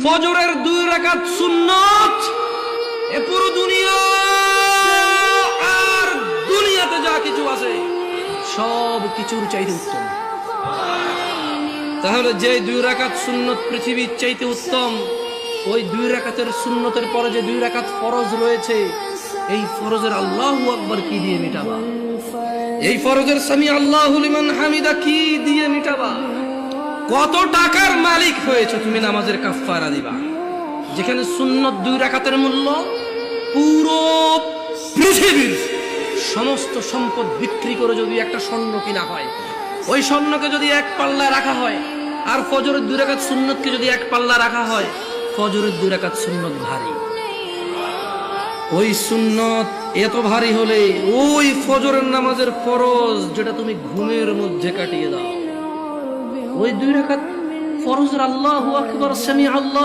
ফজরের 2 রাকাত সুন্নাত এ পুরো দুনিয়া আর দুনিয়াতে যা কিছু আছে সব কিছুর চাইতে উত্তম। তাহলে যে 2 রাকাত সুন্নত পৃথিবীর চাইতে উত্তম, ওই 2 রাকাতের সুন্নতের পরে যে 2 রাকাত ফরজ রয়েছে, এই ফরজের আল্লাহু আকবার কি দিয়ে মিটাবা? এই ফরজের সামি আল্লাহু লিমান হামিদা কি দিয়ে মিটাবা? কত টাকার মালিক হয়েছে তুমি নামাজের কাফারা দিবা? যেখানে সুন্নত 2 রাকাতের মূল্য পুরো পৃথিবীর সমস্ত সম্পদ বিক্রি করে যদি একটা স্বর্ণ কিনা হয়, ওই স্বর্ণকে যদি এক পাল্লা রাখা হয়, আর ফজরের 2 রাকাত সুন্নতকে যদি এক পাল্লা রাখা হয়, ফজরের 2 রাকাত সুন্নত ভারী। ওই সুন্নত এত ভারী হলে ওই ফজরের নামাজের ফরজ যেটা তুমি ঘুমের মধ্যে কাটিয়ে দাও, ওই 2 রাকাত ফরজের আল্লাহু আকবার সামি আল্লাহ